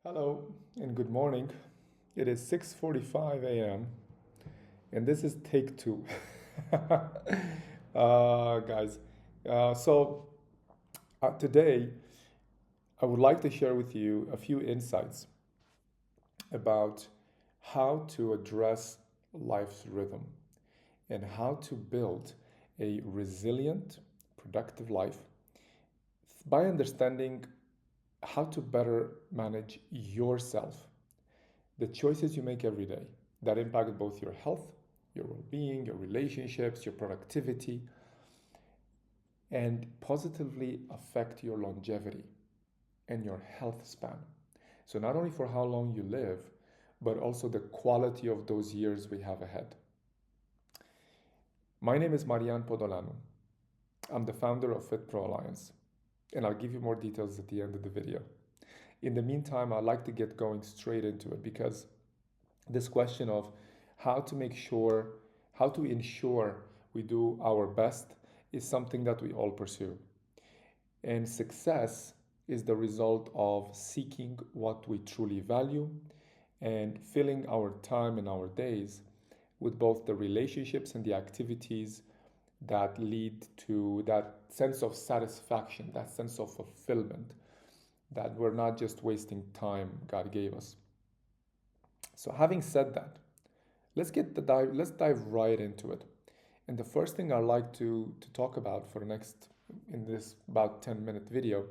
Hello and good morning. It is 6:45 a.m. and this is take two. Guys, today I would like to share with you a few insights about how to address life's rhythm and how to build a resilient, productive life by understanding how to better manage yourself, the choices you make every day that impact both your health, your well being, your relationships, your productivity, and positively affect your longevity and your health span. So, not only for how long you live, but also the quality of those years we have ahead. My name is Marian Podoleanu. I'm the founder of Fit Pro Alliance, and I'll give you more details at the end of the video. In the meantime, I'd like to get going straight into it because this question of how to make sure, how to ensure we do our best is something that we all pursue. And success is the result of seeking what we truly value and filling our time and our days with both the relationships and the activities that lead to that sense of satisfaction, that sense of fulfillment, that we're not just wasting time God gave us. So having said that, let's dive right into it. And the first thing I'd like to talk about for the next in this about 10-minute video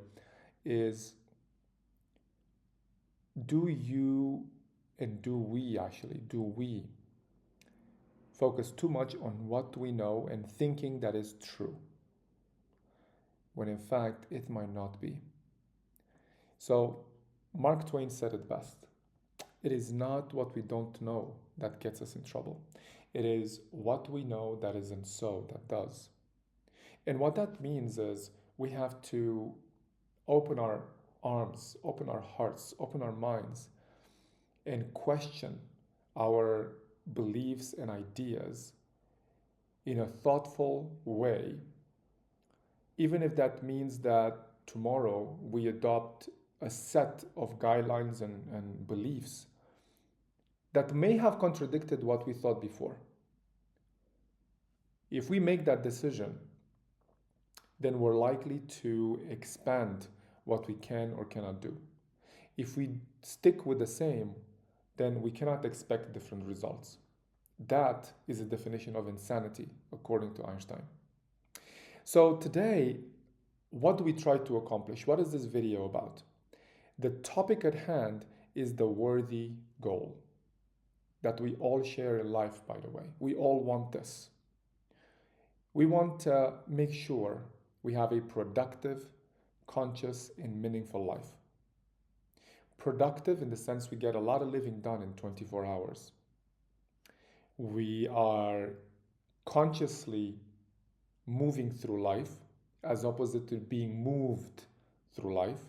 is, do you and do we focus too much on what we know and thinking that is true when in fact it might not be? So Mark Twain said it best. It is not what we don't know that gets us in trouble. It is what we know that isn't so that does. And what that means is we have to open our arms, open our hearts, open our minds, and question our beliefs and ideas in a thoughtful way, even if that means that tomorrow we adopt a set of guidelines and beliefs that may have contradicted what we thought before. If we make that decision, then we're likely to expand what we can or cannot do. If we stick with the same, then we cannot expect different results. That is a definition of insanity, according to Einstein. So today, what do we try to accomplish? What is this video about? The topic at hand is the worthy goal that we all share in life, by the way. We all want this. We want to make sure we have a productive, conscious, and meaningful life. Productive in the sense we get a lot of living done in 24 hours. We are consciously moving through life as opposite to being moved through life.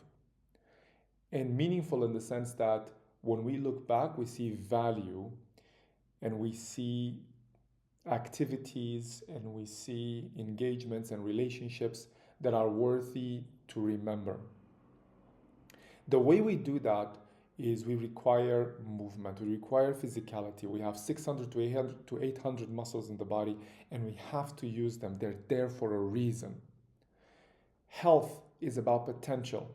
And meaningful in the sense that when we look back, we see value and we see activities and we see engagements and relationships that are worthy to remember. The way we do that is we require movement, we require physicality. We have 600 to 800 muscles in the body and we have to use them. They're there for a reason. Health is about potential.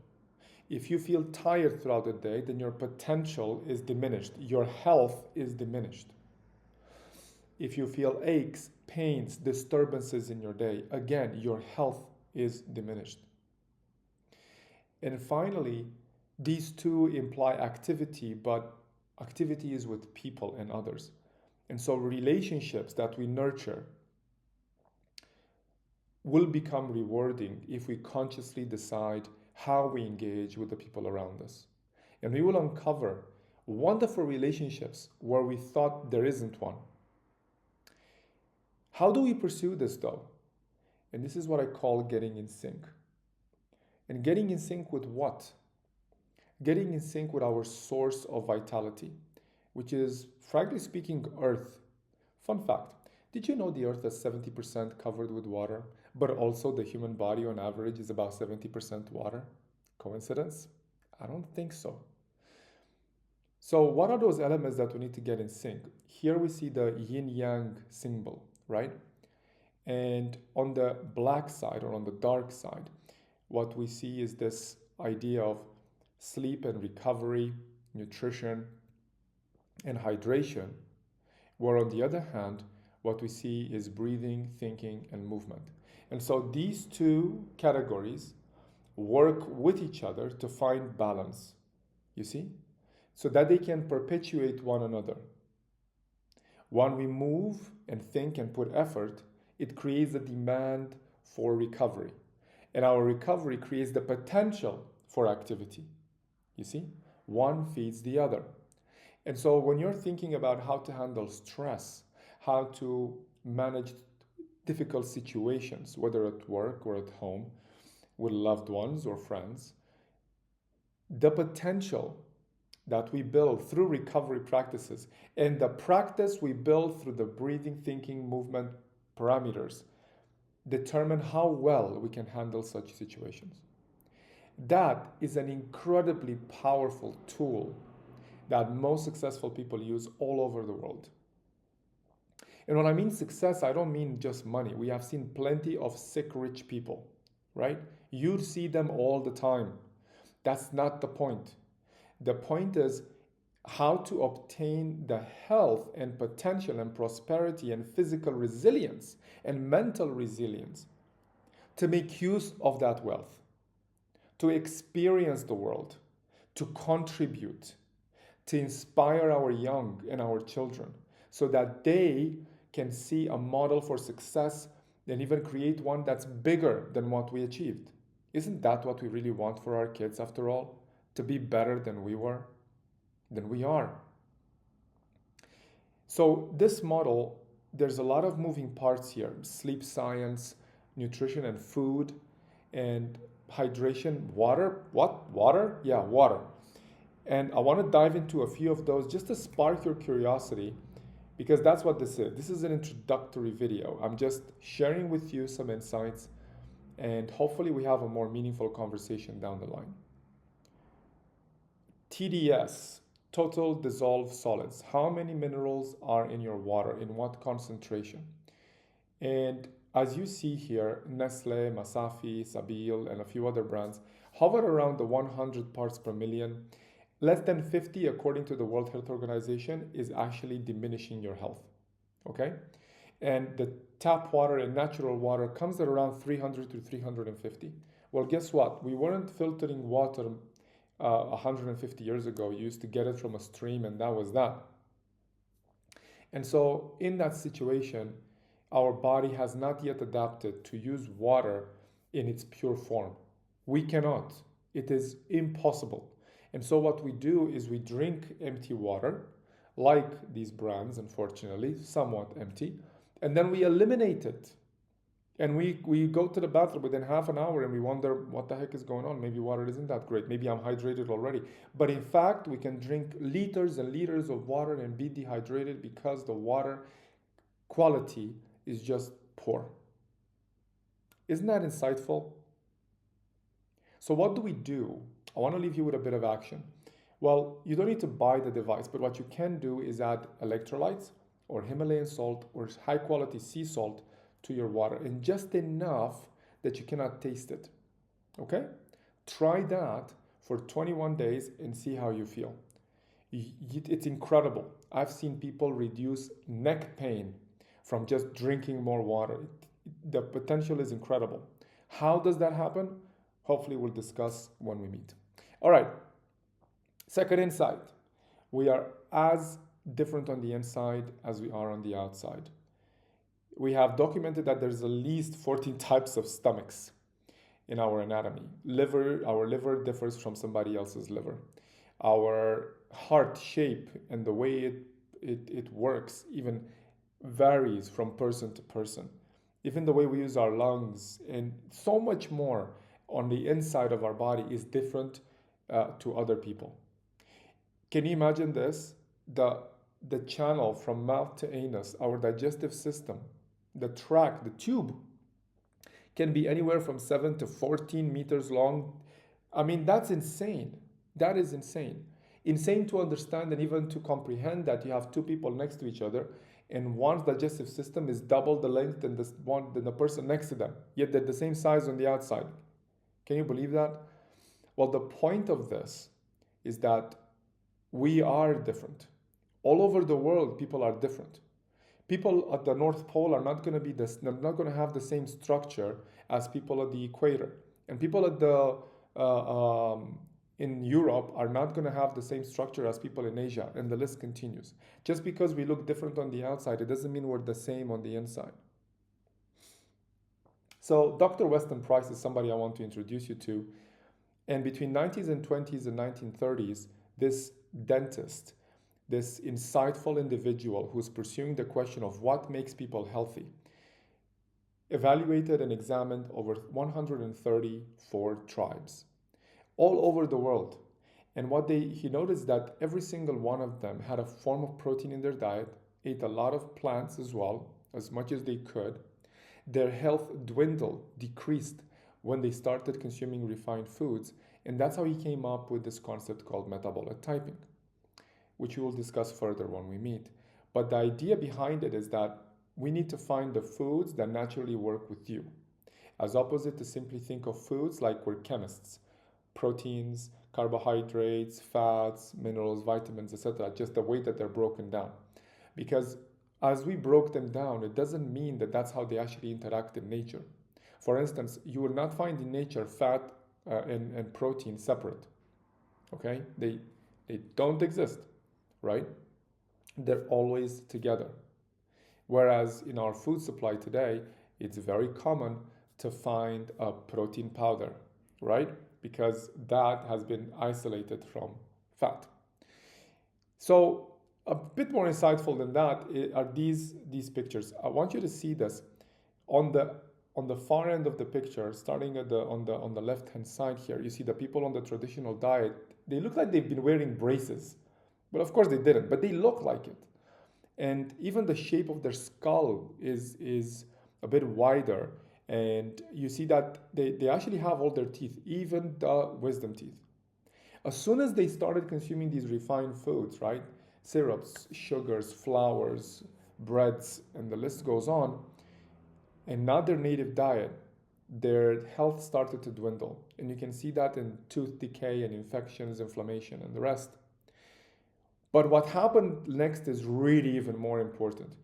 If you feel tired throughout the day, then your potential is diminished. Your health is diminished. If you feel aches, pains, disturbances in your day, again, your health is diminished. And finally, these two imply activity, but activity is with people and others. And so relationships that we nurture will become rewarding if we consciously decide how we engage with the people around us. And we will uncover wonderful relationships where we thought there isn't one. How do we pursue this though? And this is what I call getting in sync. And getting in sync with what? Getting in sync with our source of vitality, which is, frankly speaking, Earth. Fun fact, did you know the Earth is 70% covered with water, but also the human body on average is about 70% water? Coincidence? I don't think so. So what are those elements that we need to get in sync? Here we see the yin yang symbol, right? And on the black side or on the dark side, what we see is this idea of sleep and recovery, nutrition and hydration, where on the other hand, what we see is breathing, thinking, and movement. And so these two categories work with each other to find balance, you see, so that they can perpetuate one another. When we move and think and put effort, it creates a demand for recovery. And our recovery creates the potential for activity. You see, one feeds the other. And so when you're thinking about how to handle stress, how to manage difficult situations, whether at work or at home, with loved ones or friends, the potential that we build through recovery practices and the practice we build through the breathing, thinking, movement parameters determine how well we can handle such situations. That is an incredibly powerful tool that most successful people use all over the world. And when I mean success, I don't mean just money. We have seen plenty of sick rich people, right? You see them all the time. That's not the point. The point is how to obtain the health and potential and prosperity and physical resilience and mental resilience to make use of that wealth, to experience the world, to contribute, to inspire our young and our children so that they can see a model for success and even create one that's bigger than what we achieved. Isn't that what we really want for our kids after all? To be better than we were, than we are. So this model, there's a lot of moving parts here: sleep science, nutrition and food, and hydration, water. What? Water? Yeah, water. And I want to dive into a few of those just to spark your curiosity, because that's what this is. This is an introductory video. I'm just sharing with you some insights, and hopefully we have a more meaningful conversation down the line. TDS, total dissolved solids. How many minerals are in your water? In what concentration? And as you see here, Nestle, Masafi, Sabil, and a few other brands hover around the 100 parts per million. Less than 50, according to the World Health Organization, is actually diminishing your health, okay? And the tap water and natural water comes at around 300 to 350. Well, guess what? We weren't filtering water 150 years ago. You used to get it from a stream and that was that. And so in that situation, our body has not yet adapted to use water in its pure form. We cannot. It is impossible. And so what we do is we drink empty water, like these brands, unfortunately, somewhat empty, and then we eliminate it. And we go to the bathroom within half an hour and we wonder what the heck is going on. Maybe water isn't that great. Maybe I'm hydrated already. But in fact, we can drink liters and liters of water and be dehydrated because the water quality is just poor. Isn't that insightful? So what do we do? I want to leave you with a bit of action. Well, you don't need to buy the device, but what you can do is add electrolytes or Himalayan salt or high quality sea salt to your water, and just enough that you cannot taste it. Okay? Try that for 21 days and see how you feel. It's incredible. I've seen people reduce neck pain from just drinking more water. The potential is incredible. How does that happen? Hopefully we'll discuss when we meet. All right. Second insight. We are as different on the inside as we are on the outside. We have documented that there's at least 14 types of stomachs in our anatomy. Our liver differs from somebody else's liver. Our heart shape and the way it works even varies from person to person. Even the way we use our lungs and so much more on the inside of our body is different to other people. Can you imagine this? The channel from mouth to anus, our digestive system, the tract, the tube, can be anywhere from 7 to 14 meters long. I mean, that's insane. That is insane. Insane to understand and even to comprehend that you have two people next to each other and one's digestive system is double the length than the person next to them, yet they're the same size on the outside. Can you believe that? Well, the point of this is that we are different. All over the world, people are different. People at the North Pole are not going to be this, they're not going to have the same structure as people at the equator, and people at the in Europe are not going to have the same structure as people in Asia, and the list continues. Just because we look different on the outside, it doesn't mean we're the same on the inside. So Dr. Weston Price is somebody I want to introduce you to. And between 90s and 20s and 1930s, this dentist, this insightful individual who's pursuing the question of what makes people healthy, evaluated and examined over 134 tribes all over the world. And he noticed that every single one of them had a form of protein in their diet, ate a lot of plants as well, as much as they could. Their health dwindled, decreased when they started consuming refined foods. And that's how he came up with this concept called metabolic typing, which we will discuss further when we meet. But the idea behind it is that we need to find the foods that naturally work with you, as opposite to simply think of foods like we're chemists. Proteins, carbohydrates, fats, minerals, vitamins, etc., just the way that they're broken down. Because as we broke them down, it doesn't mean that that's how they actually interact in nature. For instance, you will not find in nature fat and protein separate. Okay? They don't exist, right? They're always together. Whereas in our food supply today, it's very common to find a protein powder, right? Because that has been isolated from fat. So a bit more insightful than that are these pictures. I want you to see this. On the far end of the picture, starting at on the left-hand side here, you see the people on the traditional diet. They look like they've been wearing braces. But of course they didn't, but they look like it. And even the shape of their skull is a bit wider. And you see that they actually have all their teeth, even the wisdom teeth. As soon as they started consuming these refined foods, right? Syrups, sugars, flours, breads, and the list goes on, and not their native diet, their health started to dwindle. And you can see that in tooth decay and infections, inflammation, and the rest. But what happened next is really even more important.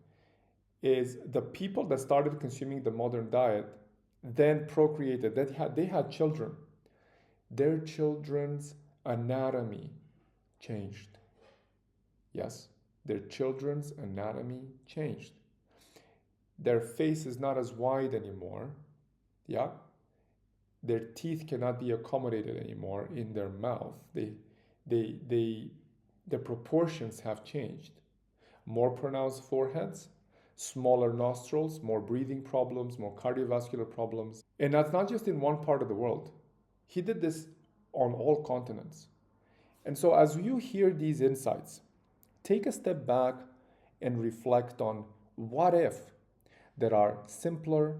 Is the people that started consuming the modern diet then procreated, they had children. Their children's anatomy changed. Yes, their children's anatomy changed. Their face is not as wide anymore. Yeah. Their teeth cannot be accommodated anymore in their mouth. The proportions have changed. More pronounced foreheads, smaller nostrils, more breathing problems, more cardiovascular problems. And that's not just in one part of the world. He did this on all continents. And so as you hear these insights, take a step back and reflect on what if there are simpler,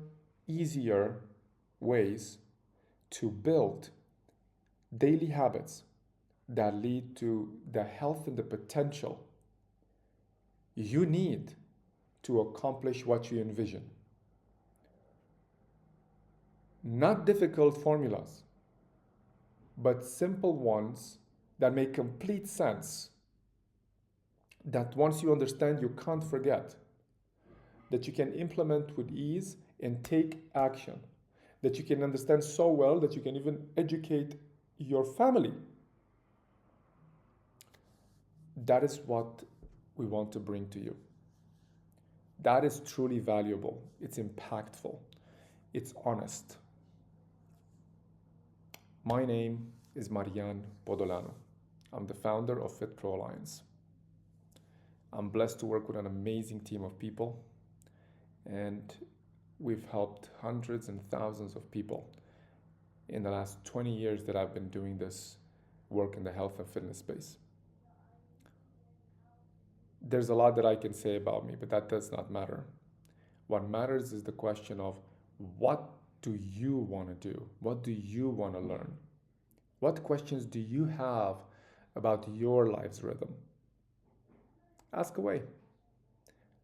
easier ways to build daily habits that lead to the health and the potential you need to accomplish what you envision. Not difficult formulas, but simple ones that make complete sense, that once you understand, you can't forget, that you can implement with ease and take action, that you can understand so well that you can even educate your family. That is what we want to bring to you. That is truly valuable. It's impactful. It's honest. My name is Marian Podoleanu. I'm the founder of Fit Pro Alliance. I'm blessed to work with an amazing team of people, and we've helped hundreds and thousands of people in the last 20 years that I've been doing this work in the health and fitness space. There's a lot that I can say about me, but that does not matter. What matters is the question of, what do you want to do? What do you want to learn? What questions do you have about your life's rhythm. Ask away.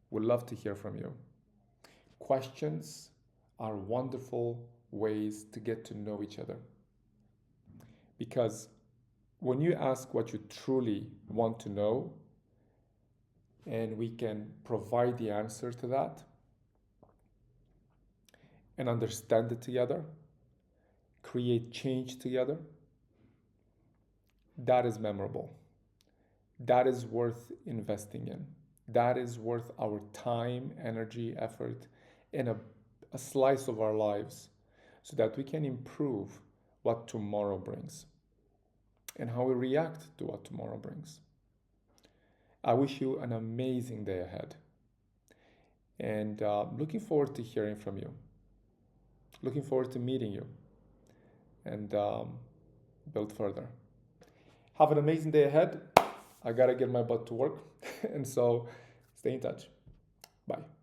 We'd love to hear from you. Questions are wonderful ways to get to know each other. Because when you ask what you truly want to know, and we can provide the answer to that and understand it together, create change together, that is memorable. That is worth investing in. That is worth our time, energy, effort, and a slice of our lives so that we can improve what tomorrow brings and how we react to what tomorrow brings. I wish you an amazing day ahead, and looking forward to hearing from you. Looking forward to meeting you and build further. Have an amazing day ahead. I gotta get my butt to work, and so stay in touch. Bye.